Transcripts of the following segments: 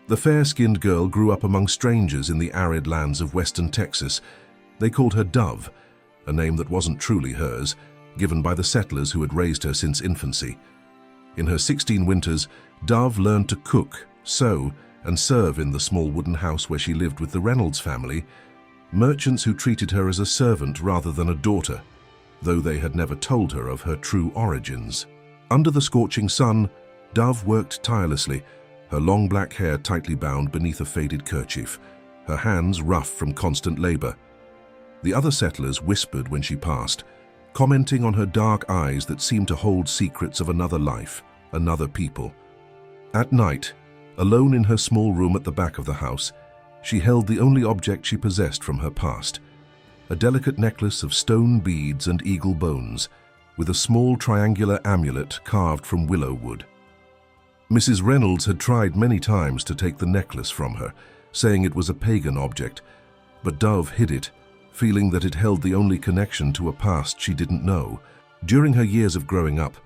The fair-skinned girl grew up among strangers in the arid lands of western Texas. They called her Dove, a name that wasn't truly hers, given by the settlers who had raised her since infancy. In her 16 winters, Dove learned to cook, sew, and serve in the small wooden house where she lived with the Reynolds family, merchants who treated her as a servant rather than a daughter, though they had never told her of her true origins. Under the scorching sun, Dove worked tirelessly, her long black hair tightly bound beneath a faded kerchief, her hands rough from constant labor. The other settlers whispered when she passed, commenting on her dark eyes that seemed to hold secrets of another life, another people. At night, alone in her small room at the back of the house, she held the only object she possessed from her past, a delicate necklace of stone beads and eagle bones, with a small triangular amulet carved from willow wood. Mrs. Reynolds had tried many times to take the necklace from her, saying it was a pagan object, but Dove hid it, feeling that it held the only connection to a past she didn't know. During her years of growing up,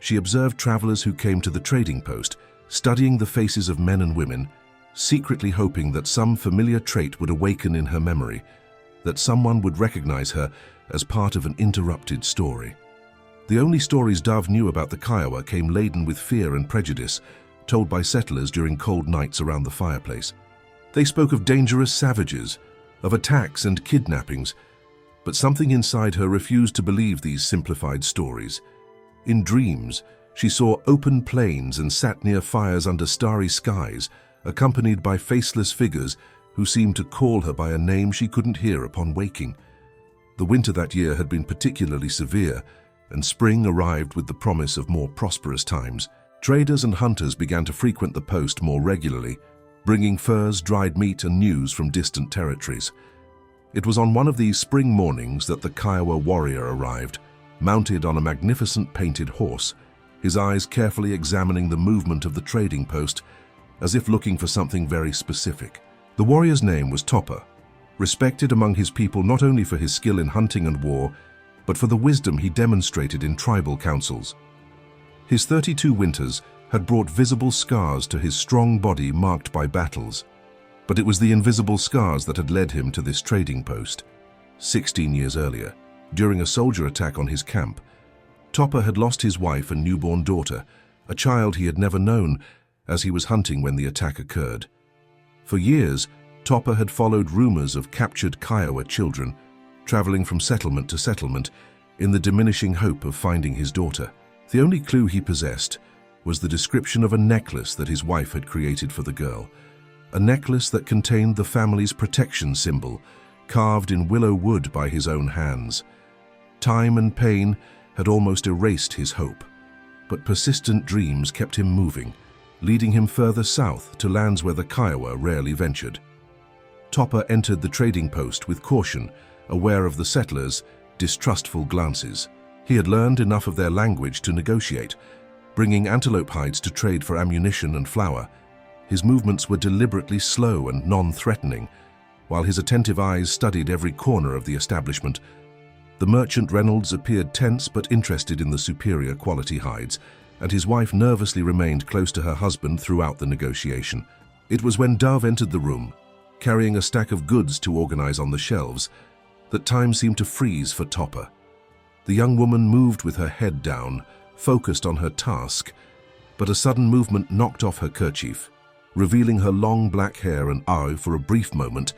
she observed travelers who came to the trading post, studying the faces of men and women, secretly hoping that some familiar trait would awaken in her memory, that someone would recognize her as part of an interrupted story. The only stories Dove knew about the Kiowa came laden with fear and prejudice, told by settlers during cold nights around the fireplace. They spoke of dangerous savages, of attacks and kidnappings, but something inside her refused to believe these simplified stories. In dreams, she saw open plains and sat near fires under starry skies, accompanied by faceless figures who seemed to call her by a name she couldn't hear upon waking. The winter that year had been particularly severe, and spring arrived with the promise of more prosperous times. Traders and hunters began to frequent the post more regularly, bringing furs, dried meat, and news from distant territories. It was on one of these spring mornings that the Kiowa warrior arrived, mounted on a magnificent painted horse, his eyes carefully examining the movement of the trading post, as if looking for something very specific. The warrior's name was Topa, respected among his people not only for his skill in hunting and war, but for the wisdom he demonstrated in tribal councils. His 32 winters had brought visible scars to his strong body marked by battles, but it was the invisible scars that had led him to this trading post. 16 years earlier, during a soldier attack on his camp, Topa had lost his wife and newborn daughter, a child he had never known, as he was hunting when the attack occurred. For years, Topa had followed rumors of captured Kiowa children, traveling from settlement to settlement in the diminishing hope of finding his daughter. The only clue he possessed was the description of a necklace that his wife had created for the girl, a necklace that contained the family's protection symbol, carved in willow wood by his own hands. Time and pain had almost erased his hope, but persistent dreams kept him moving, leading him further south to lands where the Kiowa rarely ventured. Topa entered the trading post with caution, aware of the settlers' distrustful glances. He had learned enough of their language to negotiate, bringing antelope hides to trade for ammunition and flour. His movements were deliberately slow and non-threatening, while his attentive eyes studied every corner of the establishment. The merchant Reynolds appeared tense but interested in the superior quality hides, and his wife nervously remained close to her husband throughout the negotiation. It was when Dove entered the room, carrying a stack of goods to organize on the shelves, that time seemed to freeze for Topa. The young woman moved with her head down, focused on her task, but a sudden movement knocked off her kerchief, revealing her long black hair and for a brief moment,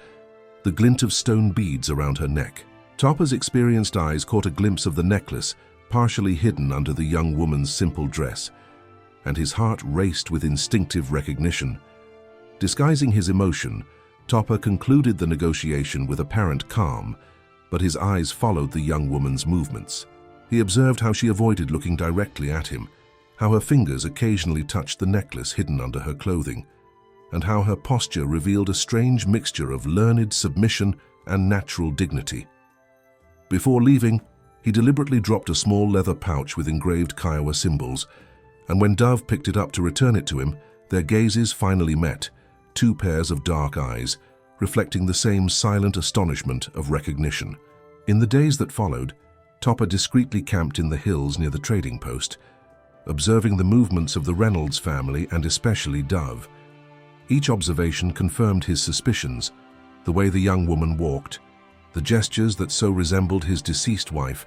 the glint of stone beads around her neck. Topa's experienced eyes caught a glimpse of the necklace, partially hidden under the young woman's simple dress, and his heart raced with instinctive recognition. Disguising his emotion, Topa concluded the negotiation with apparent calm, but his eyes followed the young woman's movements. He observed how she avoided looking directly at him, how her fingers occasionally touched the necklace hidden under her clothing, and how her posture revealed a strange mixture of learned submission and natural dignity. Before leaving, he deliberately dropped a small leather pouch with engraved Kiowa symbols, and when Dove picked it up to return it to him, their gazes finally met, two pairs of dark eyes, reflecting the same silent astonishment of recognition. In the days that followed, Topa discreetly camped in the hills near the trading post, observing the movements of the Reynolds family and especially Dove. Each observation confirmed his suspicions: the way the young woman walked, the gestures that so resembled his deceased wife,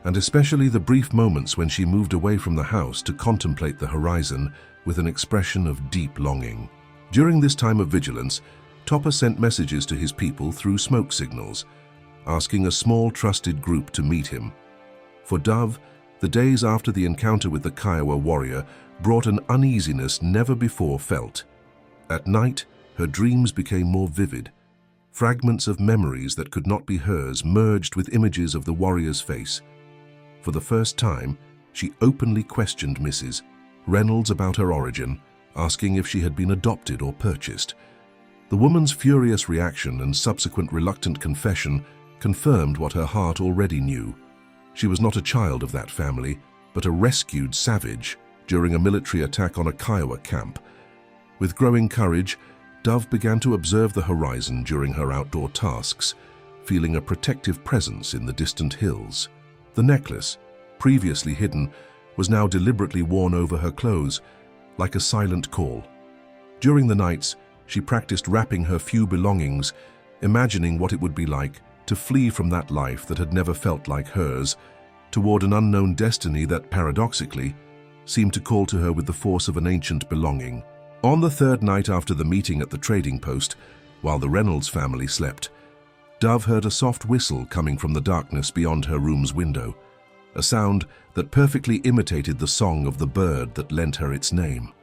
and especially the brief moments when she moved away from the house to contemplate the horizon with an expression of deep longing. During this time of vigilance, Topper sent messages to his people through smoke signals, asking a small trusted group to meet him. For Dove, the days after the encounter with the Kiowa warrior brought an uneasiness never before felt. At night, her dreams became more vivid. Fragments of memories that could not be hers merged with images of the warrior's face. For the first time, she openly questioned Mrs. Reynolds about her origin, asking if she had been adopted or purchased. The woman's furious reaction and subsequent reluctant confession confirmed what her heart already knew. She was not a child of that family, but a rescued savage during a military attack on a Kiowa camp. With growing courage, Dove began to observe the horizon during her outdoor tasks, feeling a protective presence in the distant hills. The necklace, previously hidden, was now deliberately worn over her clothes, like a silent call. During the nights, she practiced wrapping her few belongings, imagining what it would be like to flee from that life that had never felt like hers, toward an unknown destiny that, paradoxically, seemed to call to her with the force of an ancient belonging. On the third night after the meeting at the trading post, while the Reynolds family slept, Dove heard a soft whistle coming from the darkness beyond her room's window, a sound that perfectly imitated the song of the bird that lent her its name.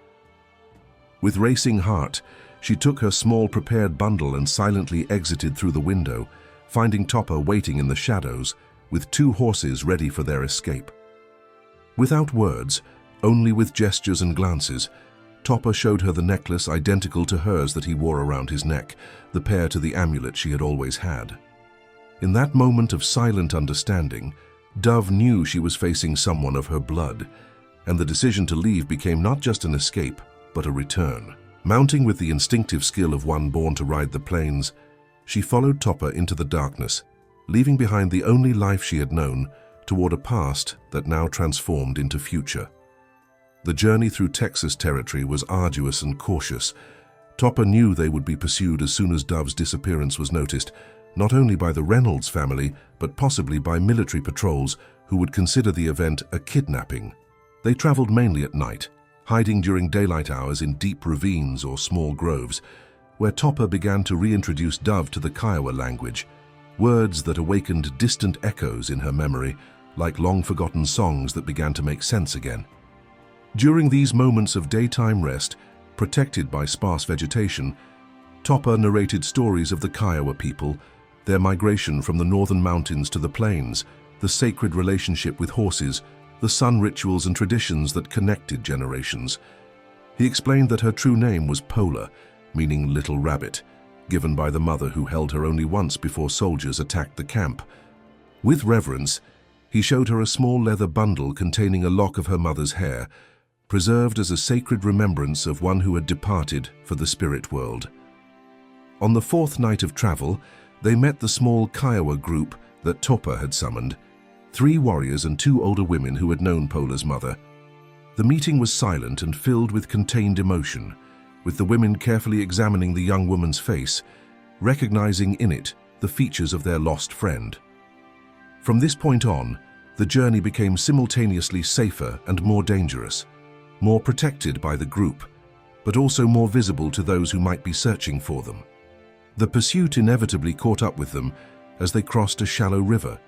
With racing heart, she took her small prepared bundle and silently exited through the window, finding Topper waiting in the shadows with 2 horses ready for their escape. Without words, only with gestures and glances, Topper showed her the necklace identical to hers that he wore around his neck, the pair to the amulet she had always had. In that moment of silent understanding, Dove knew she was facing someone of her blood, and the decision to leave became not just an escape, but a return. Mounting with the instinctive skill of one born to ride the plains, she followed Topper into the darkness, leaving behind the only life she had known, toward a past that now transformed into future. The journey through Texas territory was arduous and cautious. Topper knew they would be pursued as soon as Dove's disappearance was noticed, not only by the Reynolds family, but possibly by military patrols who would consider the event a kidnapping. They traveled mainly at night, hiding during daylight hours in deep ravines or small groves, where Topper began to reintroduce Dove to the Kiowa language, words that awakened distant echoes in her memory, like long-forgotten songs that began to make sense again. During these moments of daytime rest, protected by sparse vegetation, Topper narrated stories of the Kiowa people, their migration from the northern mountains to the plains, the sacred relationship with horses, the sun rituals and traditions that connected generations. He explained that her true name was Pola, meaning little rabbit, given by the mother who held her only once before soldiers attacked the camp. With reverence, he showed her a small leather bundle containing a lock of her mother's hair, preserved as a sacred remembrance of one who had departed for the spirit world. On the 4th night of travel, they met the small Kiowa group that Topper had summoned, 3 warriors and 2 older women who had known Pola's mother. The meeting was silent and filled with contained emotion, with the women carefully examining the young woman's face, recognizing in it the features of their lost friend. From this point on, the journey became simultaneously safer and more dangerous, more protected by the group, but also more visible to those who might be searching for them. The pursuit inevitably caught up with them as they crossed a shallow river,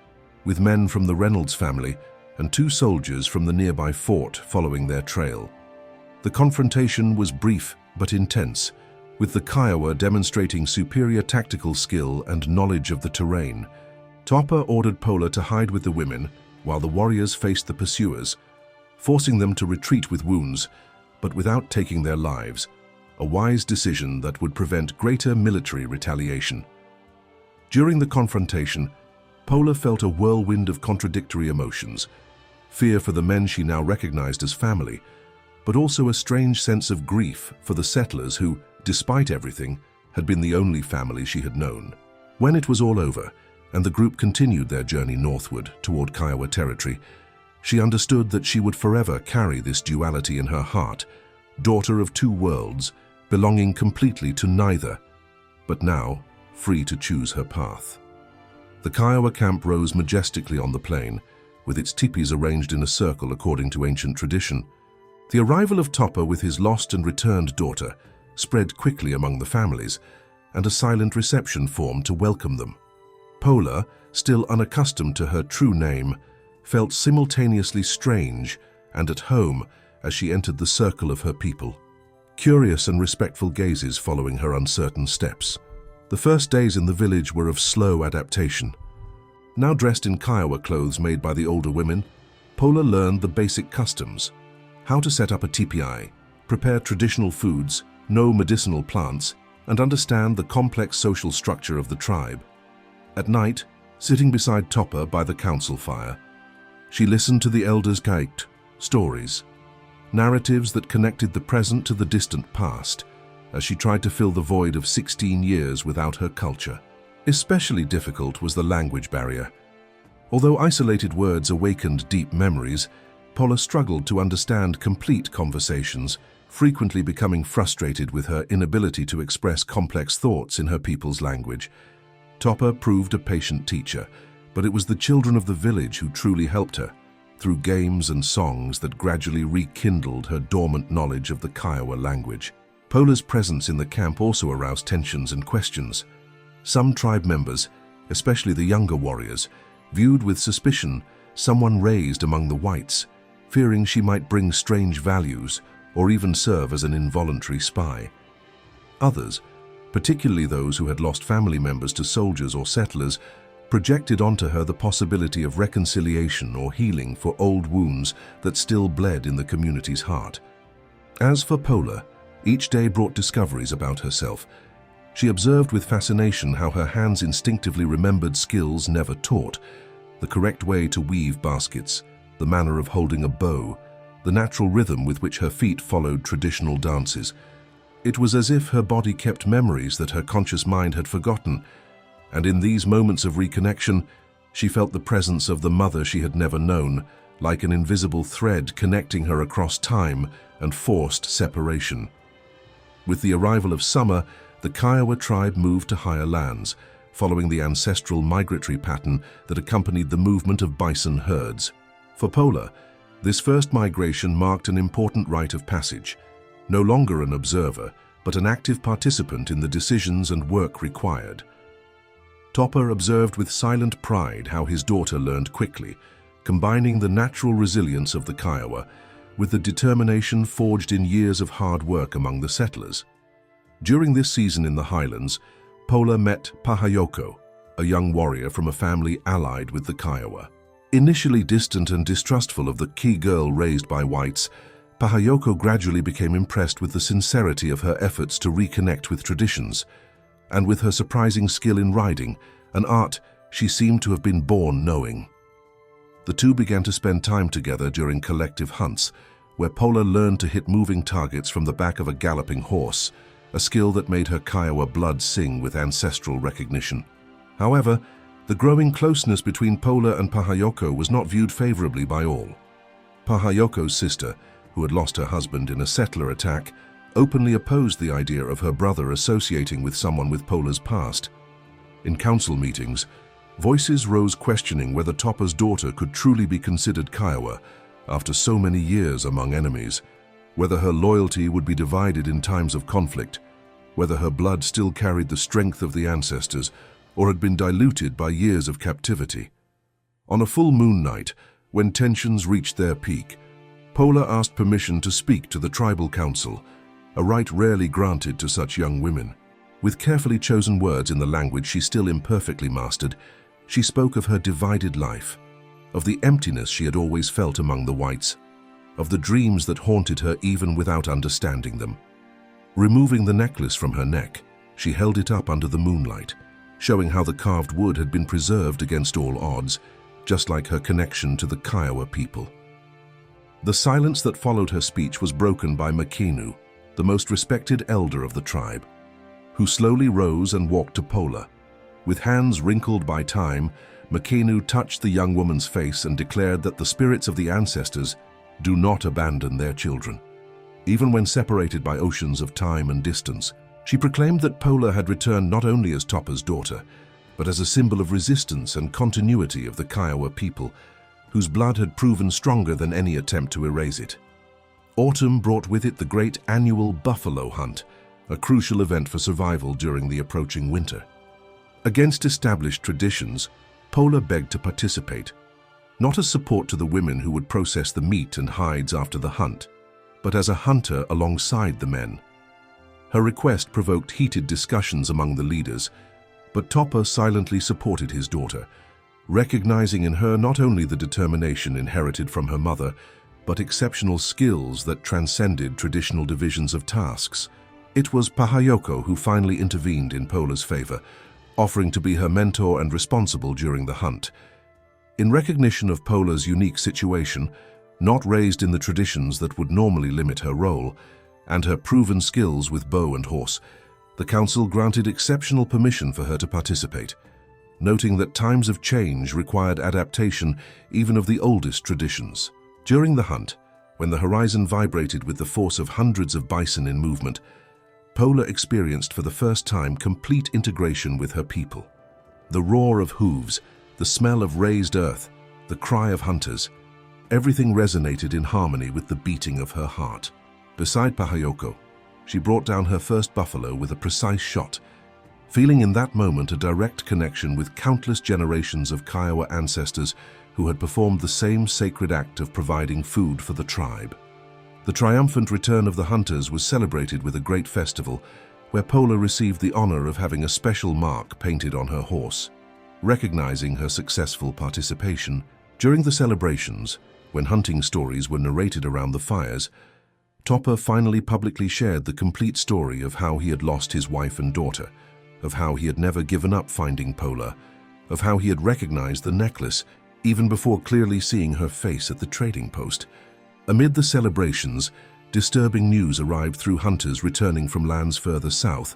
with men from the Reynolds family and 2 soldiers from the nearby fort following their trail. The confrontation was brief but intense, with the Kiowa demonstrating superior tactical skill and knowledge of the terrain. Topper ordered Pola to hide with the women while the warriors faced the pursuers, forcing them to retreat with wounds, but without taking their lives, a wise decision that would prevent greater military retaliation. During the confrontation, Pola felt a whirlwind of contradictory emotions: fear for the men she now recognized as family, but also a strange sense of grief for the settlers who, despite everything, had been the only family she had known. When it was all over, and the group continued their journey northward toward Kiowa territory, she understood that she would forever carry this duality in her heart, daughter of 2 worlds, belonging completely to neither, but now free to choose her path. The Kiowa camp rose majestically on the plain, with its teepees arranged in a circle according to ancient tradition. The arrival of Topa with his lost and returned daughter spread quickly among the families, and a silent reception formed to welcome them. Pola, still unaccustomed to her true name, felt simultaneously strange and at home as she entered the circle of her people. Curious and respectful gazes following her uncertain steps. The first days in the village were of slow adaptation. Now dressed in Kiowa clothes made by the older women, Pola learned the basic customs: how to set up a teepee, prepare traditional foods, know medicinal plants, and understand the complex social structure of the tribe. At night, sitting beside Topa by the council fire, she listened to the elders' kaikt, stories, narratives that connected the present to the distant past, as she tried to fill the void of 16 years without her culture. Especially difficult was the language barrier. Although isolated words awakened deep memories, Pola struggled to understand complete conversations, frequently becoming frustrated with her inability to express complex thoughts in her people's language. Topa proved a patient teacher, but it was the children of the village who truly helped her, through games and songs that gradually rekindled her dormant knowledge of the Kiowa language. Pola's presence in the camp also aroused tensions and questions. Some tribe members, especially the younger warriors, viewed with suspicion someone raised among the whites, fearing she might bring strange values or even serve as an involuntary spy. Others, particularly those who had lost family members to soldiers or settlers, projected onto her the possibility of reconciliation or healing for old wounds that still bled in the community's heart. As for Pola, each day brought discoveries about herself. She observed with fascination how her hands instinctively remembered skills never taught: the correct way to weave baskets, the manner of holding a bow, the natural rhythm with which her feet followed traditional dances. It was as if her body kept memories that her conscious mind had forgotten, and in these moments of reconnection, she felt the presence of the mother she had never known, like an invisible thread connecting her across time and forced separation. With the arrival of summer, the Kiowa tribe moved to higher lands, following the ancestral migratory pattern that accompanied the movement of bison herds. For Pola, this first migration marked an important rite of passage, no longer an observer, but an active participant in the decisions and work required. Topa observed with silent pride how his daughter learned quickly, combining the natural resilience of the Kiowa with the determination forged in years of hard work among the settlers. During this season in the highlands, Pola met Pahayoko, a young warrior from a family allied with the Kiowa. Initially distant and distrustful of the key girl raised by whites, Pahayoko gradually became impressed with the sincerity of her efforts to reconnect with traditions, and with her surprising skill in riding, an art she seemed to have been born knowing. The two began to spend time together during collective hunts, where Pola learned to hit moving targets from the back of a galloping horse, a skill that made her Kiowa blood sing with ancestral recognition. However, the growing closeness between Pola and Pahayoko was not viewed favorably by all. Pahayoko's sister, who had lost her husband in a settler attack, openly opposed the idea of her brother associating with someone with Pola's past. In council meetings, voices rose questioning whether Topa's daughter could truly be considered Kiowa after so many years among enemies, whether her loyalty would be divided in times of conflict, whether her blood still carried the strength of the ancestors or had been diluted by years of captivity. On a full moon night, when tensions reached their peak, Pola asked permission to speak to the tribal council, a right rarely granted to such young women. With carefully chosen words in the language she still imperfectly mastered, she spoke of her divided life, of the emptiness she had always felt among the whites, of the dreams that haunted her even without understanding them. Removing the necklace from her neck, she held it up under the moonlight, showing how the carved wood had been preserved against all odds, just like her connection to the Kiowa people. The silence that followed her speech was broken by Makenu, the most respected elder of the tribe, who slowly rose and walked to Pola. With hands wrinkled by time, Makenu touched the young woman's face and declared that the spirits of the ancestors do not abandon their children. Even when separated by oceans of time and distance, she proclaimed that Pola had returned not only as Topa's daughter, but as a symbol of resistance and continuity of the Kiowa people, whose blood had proven stronger than any attempt to erase it. Autumn brought with it the great annual buffalo hunt, a crucial event for survival during the approaching winter. Against established traditions, Pola begged to participate, not as support to the women who would process the meat and hides after the hunt, but as a hunter alongside the men. Her request provoked heated discussions among the leaders, but Topa silently supported his daughter, recognizing in her not only the determination inherited from her mother, but exceptional skills that transcended traditional divisions of tasks. It was Pahayoko who finally intervened in Pola's favor, offering to be her mentor and responsible during the hunt. In recognition of Pola's unique situation, not raised in the traditions that would normally limit her role, and her proven skills with bow and horse, the council granted exceptional permission for her to participate, noting that times of change required adaptation even of the oldest traditions. During the hunt, when the horizon vibrated with the force of hundreds of bison in movement, Pola experienced for the first time complete integration with her people. The roar of hooves, the smell of raised earth, the cry of hunters, everything resonated in harmony with the beating of her heart. Beside Pahayoko, she brought down her first buffalo with a precise shot, feeling in that moment a direct connection with countless generations of Kiowa ancestors who had performed the same sacred act of providing food for the tribe. The triumphant return of the hunters was celebrated with a great festival, where Pola received the honor of having a special mark painted on her horse, recognizing her successful participation. During the celebrations, when hunting stories were narrated around the fires, Topa finally publicly shared the complete story of how he had lost his wife and daughter, of how he had never given up finding Pola, of how he had recognized the necklace even before clearly seeing her face at the trading post. Amid the celebrations, disturbing news arrived through hunters returning from lands further south.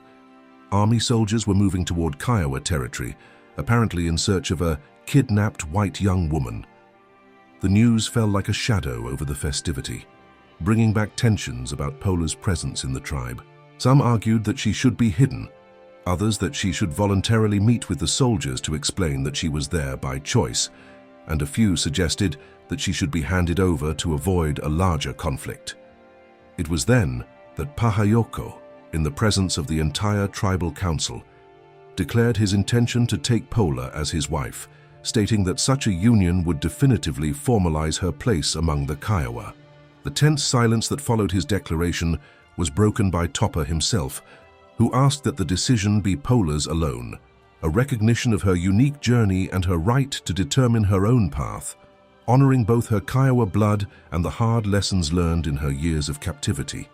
Army soldiers were moving toward Kiowa territory, apparently in search of a kidnapped white young woman. The news fell like a shadow over the festivity, bringing back tensions about Pola's presence in the tribe. Some argued that she should be hidden, others that she should voluntarily meet with the soldiers to explain that she was there by choice, and a few suggested that she should be handed over to avoid a larger conflict. It was then that Pahayoko, in the presence of the entire tribal council, declared his intention to take Pola as his wife, stating that such a union would definitively formalize her place among the Kiowa. The tense silence that followed his declaration was broken by Topa himself, who asked that the decision be Pola's alone, a recognition of her unique journey and her right to determine her own path, honoring both her Kiowa blood and the hard lessons learned in her years of captivity.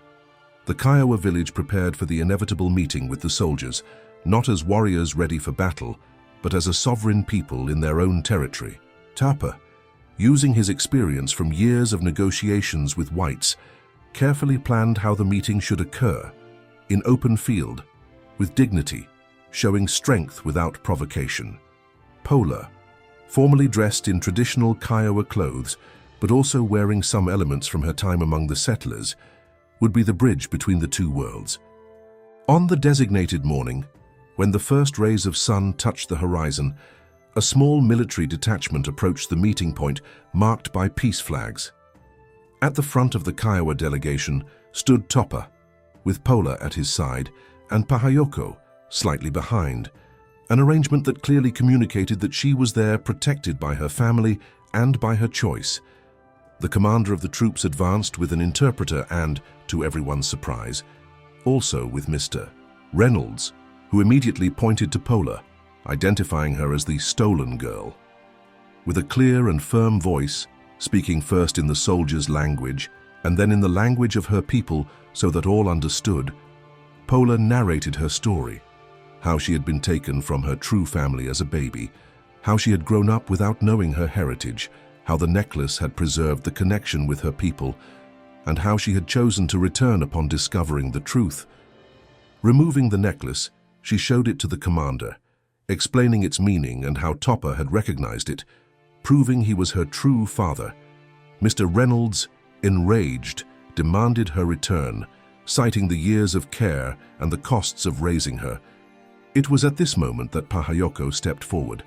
The Kiowa village prepared for the inevitable meeting with the soldiers, not as warriors ready for battle, but as a sovereign people in their own territory. Topa, using his experience from years of negotiations with whites, carefully planned how the meeting should occur, in open field, with dignity, showing strength without provocation. Pola, formally dressed in traditional Kiowa clothes, but also wearing some elements from her time among the settlers, would be the bridge between the two worlds. On the designated morning, when the first rays of sun touched the horizon, a small military detachment approached the meeting point marked by peace flags. At the front of the Kiowa delegation stood Topa, with Pola at his side, and Pahayoko slightly behind, an arrangement that clearly communicated that she was there protected by her family and by her choice. The commander of the troops advanced with an interpreter and, to everyone's surprise, also with Mr. Reynolds, who immediately pointed to Pola, identifying her as the stolen girl. With a clear and firm voice, speaking first in the soldiers' language and then in the language of her people so that all understood, Pola narrated her story, how she had been taken from her true family as a baby, how she had grown up without knowing her heritage, how the necklace had preserved the connection with her people, and how she had chosen to return upon discovering the truth. Removing the necklace, she showed it to the commander, explaining its meaning and how Topa had recognized it, proving he was her true father. Mr. Reynolds, enraged, demanded her return, citing the years of care and the costs of raising her. It was at this moment that Pahayoko stepped forward,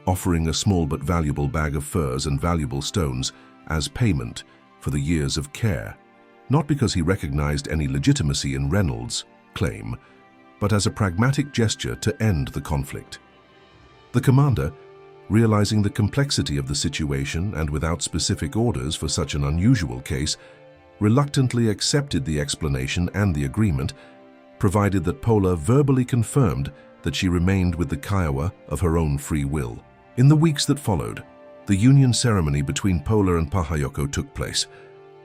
offering a small but valuable bag of furs and valuable stones as payment for the years of care, not because he recognized any legitimacy in Reynolds' claim, but as a pragmatic gesture to end the conflict. The commander, realizing the complexity of the situation and without specific orders for such an unusual case, reluctantly accepted the explanation and the agreement, provided that Pola verbally confirmed that she remained with the Kiowa of her own free will. In the weeks that followed, the union ceremony between Pola and Pahayoko took place,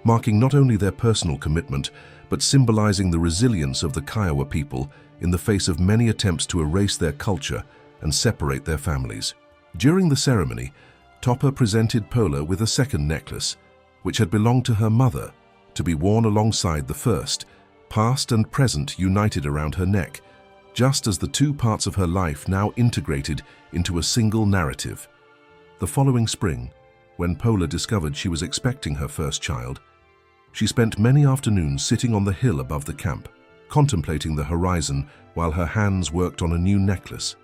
marking not only their personal commitment, but symbolizing the resilience of the Kiowa people in the face of many attempts to erase their culture and separate their families. During the ceremony, Topper presented Pola with a second necklace, which had belonged to her mother, to be worn alongside the first, past and present united around her neck, just as the two parts of her life now integrated into a single narrative. The following spring, when Pola discovered she was expecting her first child, she spent many afternoons sitting on the hill above the camp, contemplating the horizon while her hands worked on a new necklace,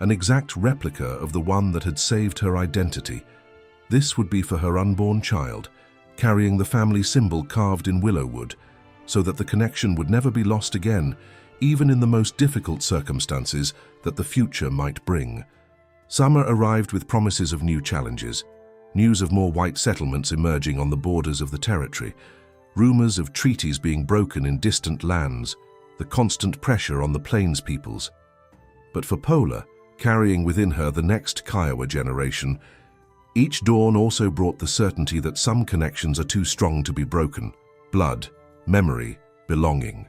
an exact replica of the one that had saved her identity. This would be for her unborn child, carrying the family symbol carved in willow wood, so that the connection would never be lost again, even in the most difficult circumstances that the future might bring. Summer arrived with promises of new challenges, news of more white settlements emerging on the borders of the territory, rumors of treaties being broken in distant lands, the constant pressure on the plains peoples. But for Pola, carrying within her the next Kiowa generation, each dawn also brought the certainty that some connections are too strong to be broken: blood, memory, belonging.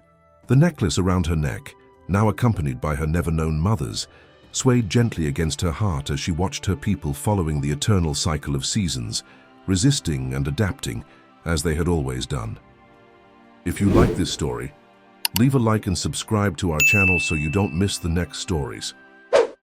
The necklace around her neck, now accompanied by her never-known mothers, swayed gently against her heart as she watched her people following the eternal cycle of seasons, resisting and adapting as they had always done. If you like this story, leave a like and subscribe to our channel so you don't miss the next stories.